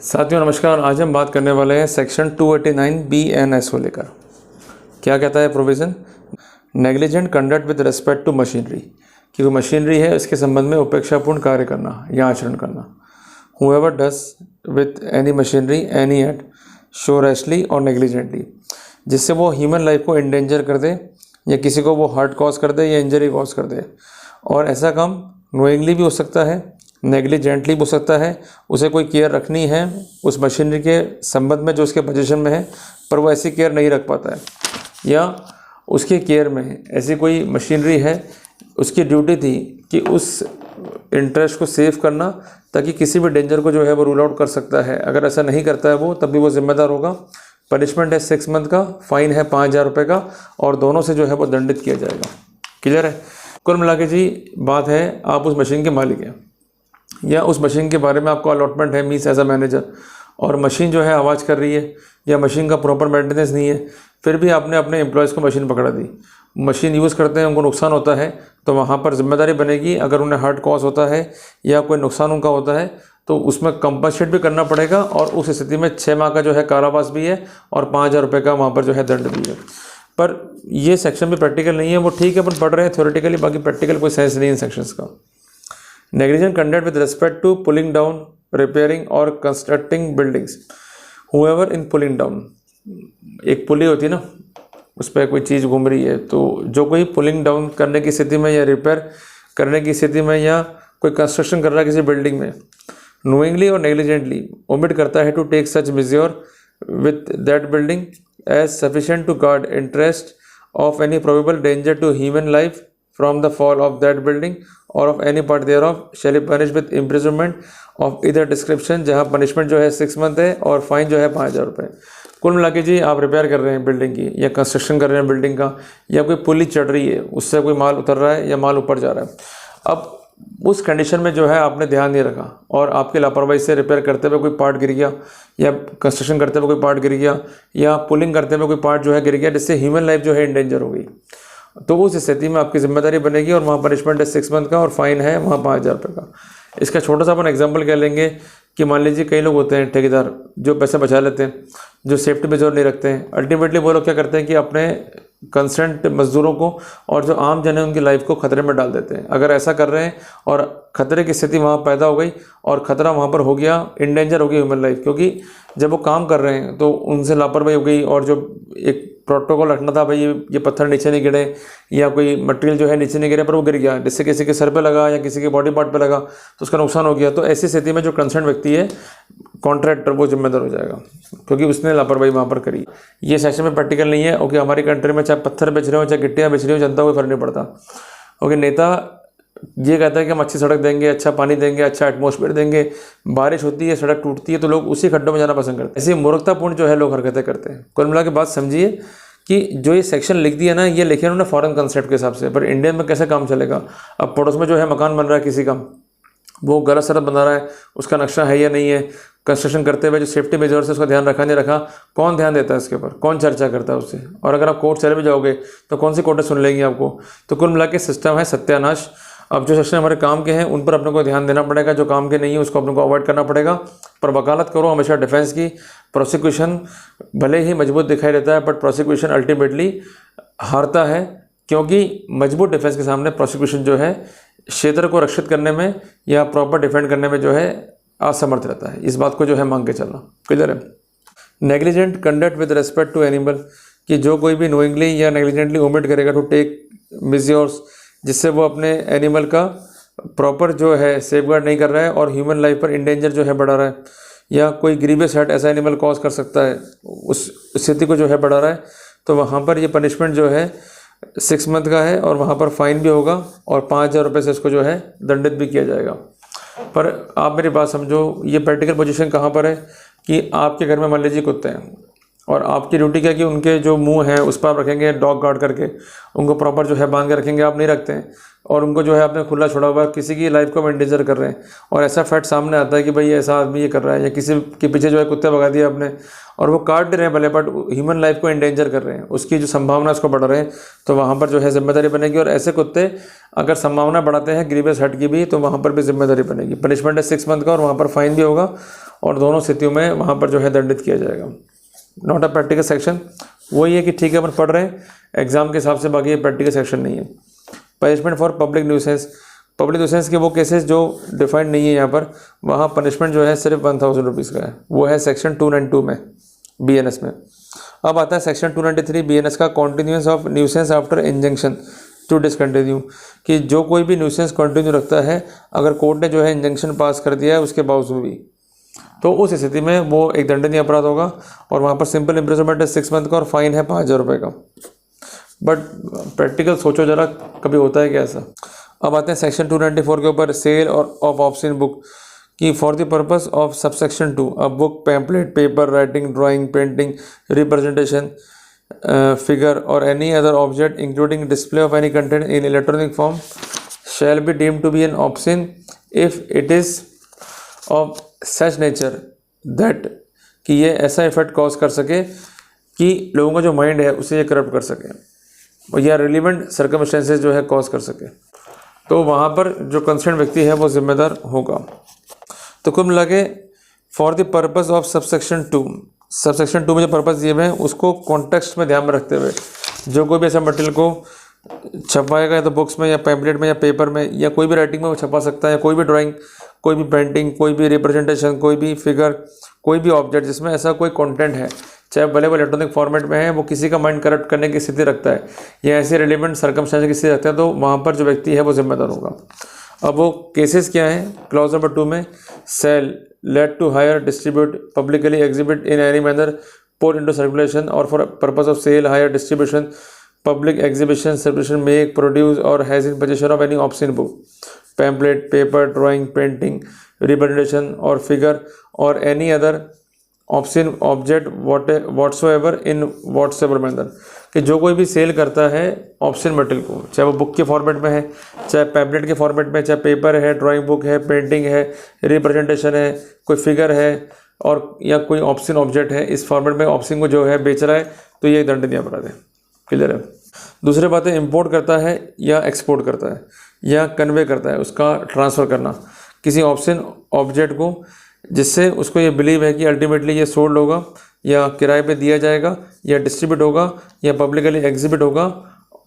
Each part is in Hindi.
साथियों नमस्कार। आज हम बात करने वाले हैं सेक्शन 289 BNS को लेकर। क्या कहता है provision? Negligent conduct with respect to machinery, कि वो मशीनरी है इसके संबंध में उपेक्षापूर्ण कार्य करना या आचरण करना। Whoever does with any machinery any act so rashly और नेग्लिजेंटली, जिससे वो ह्यूमन लाइफ को इंडेंजर कर दे या किसी को वो हार्ट कॉज कर दे या इंजरी कॉज कर दे। और ऐसा काम नोइंगली भी हो सकता है, नेग्लिजेंटली हो सकता है। उसे कोई केयर रखनी है उस मशीनरी के संबंध में जो उसके पोजीशन में है, पर वो ऐसी केयर नहीं रख पाता है, या उसके केयर में ऐसी कोई मशीनरी है, उसकी ड्यूटी थी कि उस इंटरेस्ट को सेव करना ताकि किसी भी डेंजर को जो है वो रूल आउट कर सकता है। अगर ऐसा नहीं करता है वो, तब भी वो जिम्मेदार होगा। पनिशमेंट है 6 मंथ का, फाइन है 5,000 रुपये का, और दोनों से जो है वो दंडित किया जाएगा। क्लियर है? कुल मिला के जी बात है, आप उस मशीन के मालिक हैं या उस मशीन के बारे में आपको अलॉटमेंट है मीन्स एज अ मैनेजर, और मशीन जो है आवाज़ कर रही है या मशीन का प्रॉपर मेंटेनेंस नहीं है, फिर भी आपने अपने एम्प्लॉयज़ को मशीन पकड़ा दी, मशीन यूज़ करते हैं, उनको नुकसान होता है, तो वहाँ पर जिम्मेदारी बनेगी। अगर उन्हें हार्ट कॉज होता है या कोई नुकसान उनका होता है तो उसमें कंपनसेट भी करना पड़ेगा, और उस स्थिति में 6 माह का जो है कारावास भी है और 5,000 रुपये का वहाँ पर जो है दंड भी है। पर ये सेक्शन भी प्रैक्टिकल नहीं है, वो ठीक है अपन पढ़ रहे हैं थ्योरेटिकली, बाकी प्रैक्टिकल कोई सेंस नहीं इन सेक्शंस का। Negligent conduct with respect to pulling down, repairing और constructing buildings. Whoever in pulling down, एक पुली होती है ना, उस पर कोई चीज़ घूम रही है, तो जो कोई पुलिंग डाउन करने की स्थिति में या रिपेयर करने की स्थिति में या कोई कंस्ट्रक्शन कर रहा है किसी बिल्डिंग में, नोइंगली और नेग्लिजेंटली ओमिट करता है to take such measure with that building as sufficient to guard interest of any probable danger to human life from the fall of that building or of any part thereof shall be punished with imprisonment of either description, जहाँ पनिशमेंट जो है 6 मंथ है और फाइन जो है 5,000 रुपये। कुल मिला के जी आप रिपेयर कर रहे हैं बिल्डिंग की या कंस्ट्रक्शन कर रहे हैं बिल्डिंग का, या कोई पुली चढ़ रही है उससे कोई माल उतर रहा है या माल ऊपर जा रहा है। अब उस कंडीशन में जो है आपने ध्यान नहीं रखा और आपकी लापरवाही से रिपेयर करते हुए कोई पार्ट गिर गया, या कंस्ट्रक्शन करते हुए कोई पार्ट गिर गया, या पुलिंग करते हुए कोई पार्ट जो है गिर गया, जिससे ह्यूमन लाइफ जो है इंडेंजर हो गई, तो उस स्थिति में आपकी जिम्मेदारी बनेगी और वहाँ पनिशमेंट है 6 मंथ का और फाइन है वहाँ 5,000 रुपये का। इसका छोटा सा अपन एग्जांपल कह लेंगे कि मान लीजिए कई लोग होते हैं ठेकेदार जो पैसे बचा लेते हैं, जो सेफ्टी मेजर नहीं रखते हैं। अल्टीमेटली वो लोग क्या करते हैं कि अपने कंसर्न्ड मजदूरों को और जो आम जन है उनकी लाइफ को खतरे में डाल देते हैं। अगर ऐसा कर रहे हैं और खतरे की स्थिति वहाँ पैदा हो गई और ख़तरा वहाँ पर हो गया, इंडेंजर हो गई ह्यूमन लाइफ, क्योंकि जब वो काम कर रहे हैं तो उनसे लापरवाही हो गई, और जो एक प्रोटोकॉल रखना था भाई ये पत्थर नीचे नहीं गिरे या कोई मटेरियल जो है नीचे नहीं गिरे, पर वो गिर गया, जिससे किसी के सर पे लगा या किसी के बॉडी पार्ट पे लगा तो उसका नुकसान हो गया, तो ऐसी स्थिति में जो कंसर्न व्यक्ति है कॉन्ट्रैक्टर वो जिम्मेदार हो जाएगा, क्योंकि उसने लापरवाही वहाँ पर करी। ये सेक्शन में प्रैक्टिकल नहीं है। ओके, हमारी कंट्री में चाहे पत्थर बेच रहे हो चाहे गिट्टियाँ बेच रही हो, जनता को फर्क नहीं पड़ता। ओके, नेता ये कहता है कि हम अच्छी सड़क देंगे, अच्छा पानी देंगे, अच्छा एटमॉस्फेयर देंगे, बारिश होती है सड़क टूटती है तो लोग उसी खड्डों में जाना पसंद करते हैं। ऐसी मूर्खतापूर्ण जो है लोग हरकतें करते हैं। कुल मिला के बात समझिए कि जो ये सेक्शन लिख दिया ना, ये लिखे उन्होंने फॉरेन कंसेप्ट के हिसाब से, पर इंडिया में कैसे काम चलेगा? अब पड़ोस में जो है मकान बन रहा है किसी का, वो गलत सड़क बना रहा है, उसका नक्शा है या नहीं है, कंस्ट्रक्शन करते हुए जो सेफ्टी मेजर्स है उसका ध्यान रखा नहीं रखा, कौन ध्यान देता है इसके ऊपर, कौन चर्चा करता है उससे? और अगर आप कोर्ट चले भी जाओगे तो कौन सी कोर्टें सुन लेंगी आपको? तो कुल मिला के सिस्टम है सत्यानाश। अब जो सेक्शन हमारे काम के हैं उन पर अपने को ध्यान देना पड़ेगा, जो काम के नहीं है उसको अपने को अवॉइड करना पड़ेगा। पर वकालत करो हमेशा डिफेंस की। प्रोसिक्यूशन भले ही मजबूत दिखाई देता है, बट प्रोसिक्यूशन अल्टीमेटली हारता है, क्योंकि मजबूत डिफेंस के सामने प्रोसिक्यूशन जो है क्षेत्र को रक्षित करने में या प्रॉपर डिफेंड करने में जो है असमर्थ रहता है। इस बात को जो है मांग के चलना। क्लियर है? Negligent conduct with respect to animal, कि जो कोई भी नोइंगली या नेग्लिजेंटली ओमिट करेगा टू टेक मेजर्स, जिससे वो अपने एनिमल का प्रॉपर जो है सेफगार्ड नहीं कर रहा है और ह्यूमन लाइफ पर इंडेंजर जो है बढ़ा रहा है, या कोई ग्रीवियस हर्ट ऐसा एनिमल कॉज कर सकता है उस स्थिति को जो है बढ़ा रहा है, तो वहाँ पर ये पनिशमेंट जो है 6 मंथ का है और वहाँ पर फाइन भी होगा और 5,000 रुपये से इसको जो है दंडित भी किया जाएगा। पर आप मेरी बात समझो, ये प्रैक्टिकल पोजीशन कहाँ पर है कि आपके घर में मान लीजिए कुत्ते हैं और आपकी ड्यूटी क्या है कि उनके जो मुंह है उस पर आप रखेंगे डॉग गार्ड करके, उनको प्रॉपर जो है बांध के रखेंगे, आप नहीं रखते हैं और उनको जो है आपने खुला छोड़ा हुआ, किसी की लाइफ को एंडेंजर कर रहे हैं, और ऐसा फैक्ट सामने आता है कि भाई ऐसा आदमी ये कर रहा है, या किसी के पीछे जो है कुत्ते भगा दिया आपने और वो काट रहे हैं भले, बट ह्यूमन लाइफ को एंडेंजर कर रहे हैं, उसकी जो संभावना उसको बढ़ा रहे हैं, तो वहाँ पर जो है जिम्मेदारी बनेगी। और ऐसे कुत्ते अगर संभावना बढ़ाते हैं ग्रीवियस हर्ट की भी, तो वहाँ पर भी जिम्मेदारी बनेगी। पनिशमेंट है 6 मंथ का और वहाँ पर फाइन भी होगा और दोनों स्थितियों में वहाँ पर जो है दंडित किया जाएगा। नॉट अ प्रैक्टिकल सेक्शन, वही है कि ठीक है अपन पढ़ रहे हैं एग्जाम के हिसाब से, बाकी ये प्रैक्टिकल सेक्शन नहीं है। Punishment for public nuisance, public nuisance के वो केसेस जो डिफाइंड नहीं है यहाँ पर, वहाँ पनिशमेंट जो है सिर्फ 1000 रुपीज़ का है, वो है सेक्शन 292 में BNS में। अब आता है सेक्शन 293 BNS का, continuance of nuisance after injunction to discontinue, कि जो कोई भी न्यूसेंस कंटिन्यू रखता है अगर कोर्ट ने जो है इंजंक्शन पास कर दिया है उसके बावजूद भी, तो उस स्थिति में वो एक दंडनीय अपराध होगा और वहाँ पर सिंपल इम्प्रिजनमेंट है 6 मंथ का और फाइन है 5000 रुपये का। बट प्रैक्टिकल सोचो जरा, कभी होता है क्या ऐसा। अब आते हैं सेक्शन 294 के ऊपर, सेल और ऑफ ऑब्ससीन बुक, कि for the purpose of subsection 2 a book, pamphlet, paper, writing, drawing, painting, representation, figure और any other object including display of any content in electronic form shall be deemed to be an obscene if it is of such nature that, कि ये ऐसा इफेक्ट कॉज कर सके कि लोगों का जो माइंड है उसे ये करप्ट कर सके, या रिलीवेंट सर्कमस्टेंसेस जो है कॉज कर सके, तो वहाँ पर जो कंसर्न व्यक्ति है वो जिम्मेदार होगा। तो कुल मिला के for the purpose of subsection 2, subsection 2 में जो पर्पस दिए हुए हैं उसको कॉन्टेक्स्ट में ध्यान में रखते हुए जो कोई भी ऐसा मटेरियल को छपाएगा या तो बुक्स में या पैम्पलेट में या पेपर में या कोई भी राइटिंग में वो छपा सकता है, कोई भी ड्राइंग, कोई भी पेंटिंग, कोई भी रिप्रेजेंटेशन, कोई भी फिगर, कोई भी ऑब्जेक्ट जिसमें ऐसा कोई कंटेंट है, चाहे भले वो इलेक्ट्रॉनिक फॉर्मेट में है, वो किसी का माइंड करप्ट करने की स्थिति रखता है या ऐसे रिलेवेंट सर्कमस्टेंस की स्थिति रखता है, तो वहाँ पर जो व्यक्ति है वो जिम्मेदार होगा। अब वो केसेस क्या हैं, क्लॉज नंबर 2 में, sale, let to hire, distribute, publicly exhibit in any manner, put into circulation और for purpose of sale, hire, distribution, public exhibition, celebration, make, produce और has in position of any obscene book, pamphlet, paper, drawing, painting, representation और फिगर और any other obscene object whatsoever in whatsoever manner, कि जो कोई भी सेल करता है ऑब्ससीन मटेरियल को, चाहे वो बुक के फॉर्मेट में है, चाहे पैम्पलेट के फॉर्मेट में, चाहे पेपर है, ड्राइंग बुक है, पेंटिंग है, रिप्रेजेंटेशन है, कोई फिगर है और या कोई ऑब्ससीन ऑब्जेक्ट है, इस फॉर्मेट में ऑब्ससीन को जो है बेच रहा है, तो ये दंडनीय अपराध है। क्लियर है। दूसरी बात है, इम्पोर्ट करता है या एक्सपोर्ट करता है या कन्वे करता है, उसका ट्रांसफ़र करना किसी ऑब्ससीन ऑब्जेक्ट को, जिससे उसको ये बिलीव है कि अल्टीमेटली ये सोल्ड होगा या किराए पे दिया जाएगा या डिस्ट्रीब्यूट होगा या पब्लिकली एग्जिबिट होगा,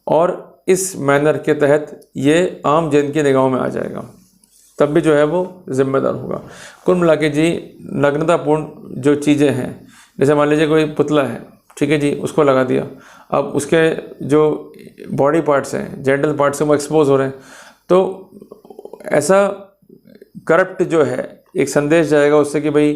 और इस मैनर के तहत ये आम जन की निगाहों में आ जाएगा, तब भी जो है वो जिम्मेदार होगा। कुल मिला के जी, नग्नतापूर्ण जो चीज़ें हैं, जैसे मान लीजिए कोई पुतला है, ठीक है जी, उसको लगा दिया, अब उसके जो बॉडी पार्ट्स हैं, जेंटल पार्ट्स हैं, वो एक्सपोज हो रहे हैं, तो ऐसा करप्ट जो है एक संदेश जाएगा उससे कि भाई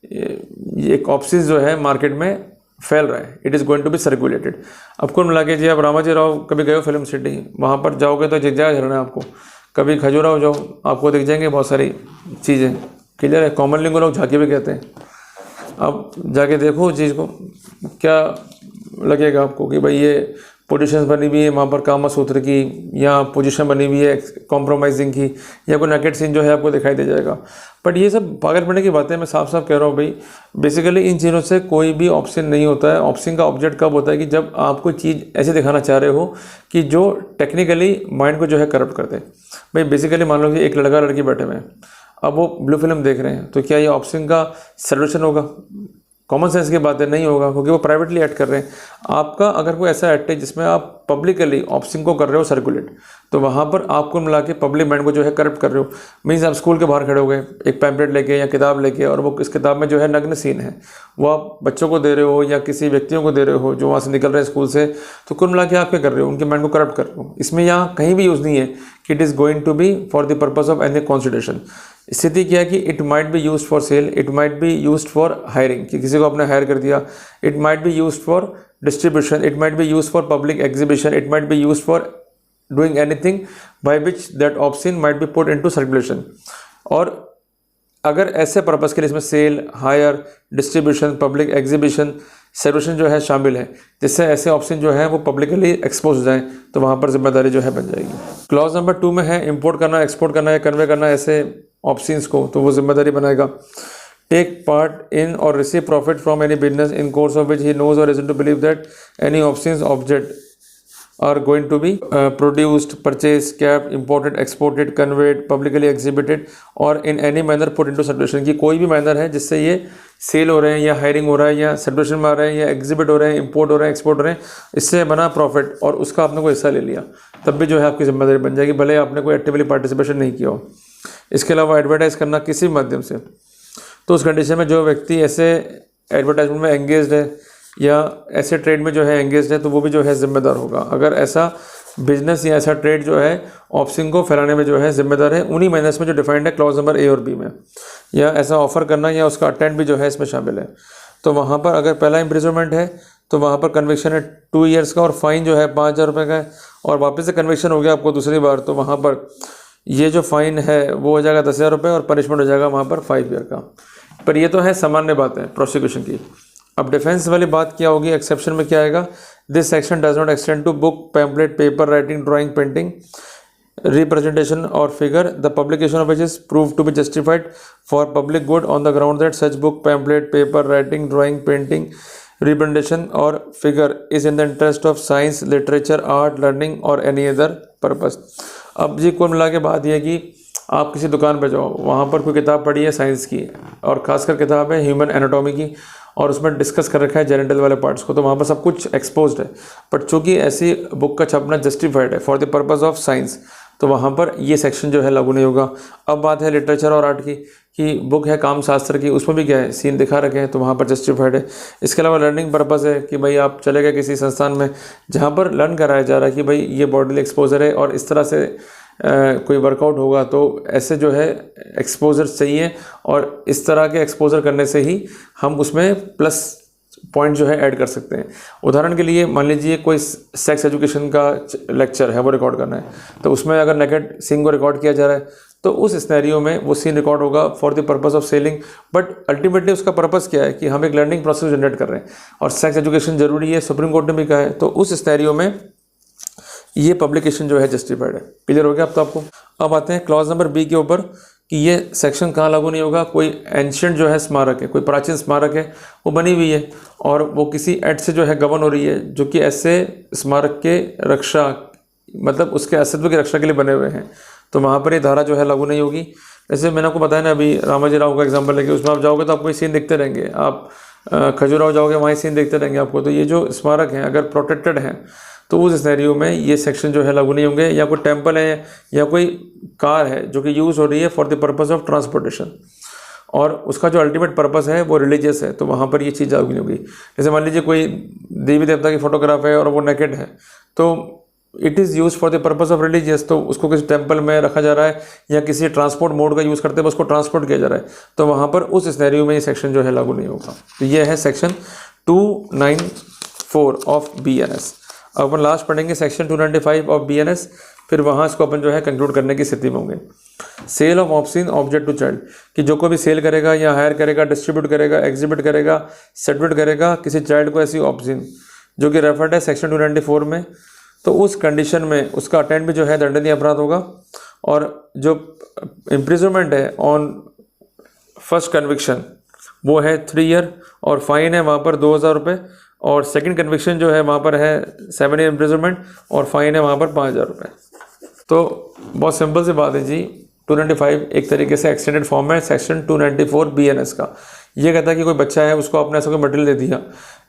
ये एक ऑब्सेस जो है मार्केट में फैल रहा है, it is going to be circulated. अब कुल मिला के जी, आप रामाजी राव कभी गए हो फिल्म सिटी, वहाँ पर जाओगे तो जिज्ञासा झरना है आपको, कभी खजुराहो जाओ, आपको दिख जाएंगे बहुत सारी चीज़ें। क्लियर है। कॉमनली को लोग झांकी भी कहते हैं। अब जाके देखो उस चीज़ को, क्या लगेगा आपको कि भाई ये पोजीशंस बनी हुई है वहाँ पर कामा सूत्र की, या पोजीशन बनी हुई है कॉम्प्रोमाइजिंग की, या कोई नेकेड सीन जो है आपको दिखाई दे जाएगा। बट ये सब पागलपने की बातें, मैं साफ साफ कह रहा हूँ भाई, बेसिकली इन चीज़ों से कोई भी ऑप्शन नहीं होता है। ऑप्शन का ऑब्जेक्ट कब होता है कि जब आप कोई चीज़ ऐसे दिखाना चाह रहे हो कि जो टेक्निकली माइंड को जो है करप्ट कर दे। भाई बेसिकली मान लो कि एक लड़का लड़की बैठे हुए हैं, अब वो ब्लू फिल्म देख रहे हैं, तो क्या ये ऑप्शन का सॉल्यूशन होगा? कॉमन सेंस की बात है, नहीं होगा, क्योंकि वो प्राइवेटली एक्ट कर रहे हैं। आपका अगर कोई ऐसा एक्ट है जिसमें आप पब्लिकली ऑप्शन को कर रहे हो सर्कुलेट, तो वहाँ पर आपको मिला के पब्लिक माइंड को जो है करप्ट कर रहे हो। मीन्स आप स्कूल के बाहर खड़े हो गए एक पैम्पलेट लेके या किताब लेके, और वो इस किताब में जो है नग्न सीन है, वो आप बच्चों को दे रहे हो या किसी व्यक्तियों को दे रहे हो जो वहाँ से निकल रहे हैं स्कूल से, तो कुल मिला के आप क्या कर रहे हो? उनके माइंड को करप्ट कर रहे हो। इसमें यहाँ कहीं भी यूज़ नहीं है कि it is going to be for the purpose of any consideration. स्थिति क्या है कि it might be used for sale, it might be used for hiring, कि किसी को आपने हायर कर दिया, it might be used for distribution, it might be used for public exhibition, it might be used for doing anything by which that option might be put into circulation. और अगर ऐसे पर्पस के लिए इसमें sale, hire, distribution, public exhibition, circulation जो है शामिल है, जिससे ऐसे ऑप्शन जो है वो पब्लिकली एक्सपोज हो जाए, तो वहाँ पर जिम्मेदारी जो है बन जाएगी। क्लॉज नंबर 2 में है इंपोर्ट करना, एक्सपोर्ट करना या कन्वे करना ऐसे ऑप्शंस को, तो वो जिम्मेदारी बनाएगा। टेक पार्ट इन और receive profit from any business in course of which he knows और reason to believe that any obscene object are going to be produced, purchase, kept, imported, exported, conveyed, publicly exhibited और in any manner put into circulation, की कोई भी मैनर है जिससे ये सेल हो रहे हैं या हायरिंग हो रहा है या सर्कुलेशन में आ रहे हैं या एग्जिबिट हो रहे हैं, इंपोर्ट हो रहे हैं, एक्सपोर्ट हो रहे हैं, इससे बना प्रॉफिट और उसका आपने कोई हिस्सा ले लिया, तब भी जो है आपकी जिम्मेदारी बन जाएगी, भले आपने कोई एक्टिवली पार्टिसिपेशन नहीं किया हो। इसके अलावा एडवर्टाइज करना किसी माध्यम से, तो उस कंडीशन में जो व्यक्ति ऐसे एडवर्टाइजमेंट में एंगेज्ड है या ऐसे ट्रेड में जो है एंगेज्ड है, तो वो भी जो है जिम्मेदार होगा। अगर ऐसा बिजनेस या ऐसा ट्रेड जो है ऑप्शन को फैलाने में जो है जिम्मेदार है, उन्हीं मैनर्स में जो डिफाइंड है क्लॉज नंबर ए और बी में, या ऐसा ऑफर करना या उसका अटेंड भी जो है इसमें शामिल है। तो वहाँ पर अगर पहला इम्प्रिजनमेंट है तो वहाँ पर कन्विक्शन है 2 ईयर्स का और फाइन जो है 5,000 रुपये का है, और वापस से कन्विक्शन हो गया आपको दूसरी बार, तो वहाँ पर ये जो फाइन है वो हो जाएगा 10,000 रुपये और पनिशमेंट हो जाएगा वहाँ पर 5 ईयर का। पर ये तो है सामान्य बात है प्रोसिक्यूशन की। अब डिफेंस वाली बात क्या होगी, एक्सेप्शन में क्या आएगा, this section does not extend to book, pamphlet, paper, writing, drawing, painting, representation or figure the publication of which is proved to be justified for public good on the ground that such book, pamphlet, paper, writing, drawing, painting, representation or figure is in the interest of science, literature, art, learning or any other purpose। अब जी कुल मिला के बात यह है कि आप किसी दुकान पर जाओ, वहाँ पर कोई किताब पढ़ी है साइंस की और खासकर किताब है ह्यूमन एनाटॉमी की और उसमें डिस्कस कर रखा है जेनिटल वाले पार्ट्स को, तो वहाँ पर सब कुछ एक्सपोज्ड है। बट चूँकि ऐसी बुक का छपना जस्टिफाइड है for the purpose of science, तो वहाँ पर ये सेक्शन जो है लागू नहीं होगा। अब बात है लिटरेचर और आर्ट की, कि बुक है काम शास्त्र की, उसमें भी क्या है सीन दिखा रखे हैं, तो वहाँ पर जस्टिफाइड है। इसके अलावा लर्निंग पर्पज़ है कि भाई आप चले गए किसी संस्थान में जहाँ पर लर्न कराया जा रहा है कि भाई ये बॉडीली एक्सपोजर है और इस तरह से कोई वर्कआउट होगा, तो ऐसे जो है एक्सपोजर चाहिए और इस तरह के एक्सपोजर करने से ही हम उसमें प्लस पॉइंट जो है ऐड कर सकते हैं। उदाहरण के लिए मान लीजिए कोई सेक्स एजुकेशन का लेक्चर है वो रिकॉर्ड करना है, तो उसमें अगर नेकेड सीन को रिकॉर्ड किया जा रहा है तो उस स्नैरियो में वो सीन रिकॉर्ड होगा for the purpose of selling, but ultimately उसका पर्पस क्या है कि हम एक लर्निंग प्रोसेस जनरेट कर रहे हैं और सेक्स एजुकेशन जरूरी है, सुप्रीम कोर्ट ने भी कहा है, तो उस स्नैरियो में ये पब्लिकेशन जो है जस्टिफाइड है। क्लियर हो गया अब तो आपको। अब आते हैं क्लॉज नंबर बी के ऊपर कि ये सेक्शन कहाँ लागू नहीं होगा, कोई एंशियंट जो है स्मारक है, कोई प्राचीन स्मारक है वो बनी हुई है और वो किसी एक्ट से जो है गवर्न हो रही है जो कि ऐसे स्मारक के रक्षा मतलब उसके अस्तित्व की रक्षा के लिए बने हुए हैं, तो वहाँ पर ये धारा जो है लागू नहीं होगी। जैसे मैंने आपको बताया ना अभी रामाजी राव का एग्जाम्पल लेके, उसमें आप जाओगे तो आपको ये सीन देखते रहेंगे, आप खजुराहो जाओगे वहाँ सीन देखते रहेंगे आपको। तो ये जो स्मारक हैं अगर प्रोटेक्टेड हैं तो उस सिनेरियो में ये सेक्शन जो है लागू नहीं होंगे। या कोई टेम्पल है या कोई कार है जो कि यूज़ हो रही है for the purpose of transportation और उसका जो अल्टीमेट पर्पस है वो रिलीजियस है, तो वहाँ पर ये चीज़ लागू नहीं होगी। जैसे मान लीजिए कोई देवी देवता की फोटोग्राफ है और वो नेकेड है, तो it is use for the purpose of religious, तो उसको किसी टेम्पल में रखा जा रहा है या किसी ट्रांसपोर्ट मोड का यूज़ करते हुए उसको ट्रांसपोर्ट किया जा रहा है, तो वहाँ पर उस सिनेरियो में ये सेक्शन जो है लागू नहीं होगा। तो ये है सेक्शन 294 ऑफ BNS। अब अपन लास्ट पढ़ेंगे सेक्शन 295 ऑफ BNS, फिर वहाँ इसको अपन जो है कंक्लूड करने की स्थिति में होंगे। Sale of option object to child, कि जो कोई भी सेल करेगा या हायर करेगा, डिस्ट्रीब्यूट करेगा, एग्जिबिट करेगा, सेटमेंट करेगा किसी चाइल्ड को ऐसी ऑप्शन जो कि रेफर्ड है सेक्शन 294 में, तो उस कंडीशन में उसका अटेंड भी जो है दंडनीय अपराध होगा। और जो इम्प्रिजनमेंट है ऑन फर्स्ट कन्विक्शन वो है 3 ईयर और फाइन है वहाँ पर 2,000 रुपये, और सेकंड कन्विक्शन जो है वहाँ पर है 7 ईयर इम्प्रिजनमेंट और फाइन है वहाँ पर 5,000 रुपये। तो बहुत सिंपल सी बात है जी, 295 एक तरीके से एक्सटेंडेड फॉर्म है सेक्शन 294 BNS का। ये कहता है कि कोई बच्चा है उसको आपने ऐसा कोई मटेरियल दे दिया,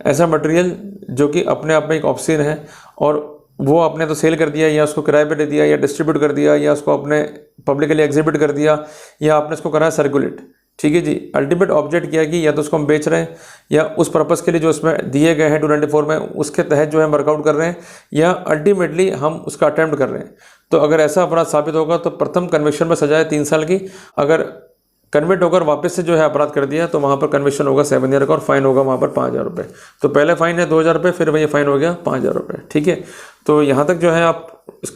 ऐसा मटेरियल जो कि अपने आप में एक ऑप्शन है और वो आपने तो सेल कर दिया या उसको किराए पे दे दिया या डिस्ट्रीब्यूट कर दिया या उसको आपने पब्लिकली एग्जिबिट कर दिया या आपने उसको करा सर्कुलेट, ठीक है जी। अल्टीमेट ऑब्जेक्ट क्या है कि या तो उसको हम बेच रहे हैं या उस पर्पज़ के लिए जो उसमें दिए गए हैं 294 में उसके तहत जो है वर्कआउट कर रहे हैं, या अल्टीमेटली हम उसका अटैम्प्ट कर रहे हैं। तो अगर ऐसा अपराध साबित होगा तो प्रथम कन्विक्शन में सजा है 3 साल की, अगर कन्विक्ट होकर वापस से जो है अपराध कर दिया तो वहाँ पर कन्विक्शन होगा 7 ईयर का और फाइन होगा वहाँ पर 5,000 रुपये। तो पहले फाइन है 2,000 रुपये, फिर वही फाइन हो गया 5,000 रुपये, ठीक है। तो यहाँ तक जो है आप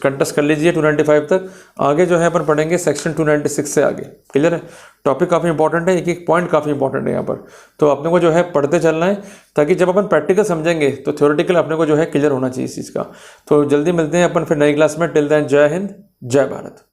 कंटेस्ट कर लीजिए 295 तक। आगे जो है अपन पढ़ेंगे सेक्शन 296 से आगे। क्लियर है, टॉपिक काफ़ी इंपॉर्टेंट है, एक एक पॉइंट काफ़ी इंपॉर्टेंट है यहाँ पर, तो अपने को जो है पढ़ते चलना है ताकि जब अपन प्रैक्टिकल समझेंगे तो थ्योरेटिकल अपने को जो है क्लियर होना चाहिए इस चीज़ का। तो जल्दी मिलते हैं अपन फिर नई क्लास में। टिल देन जय हिंद, जय भारत।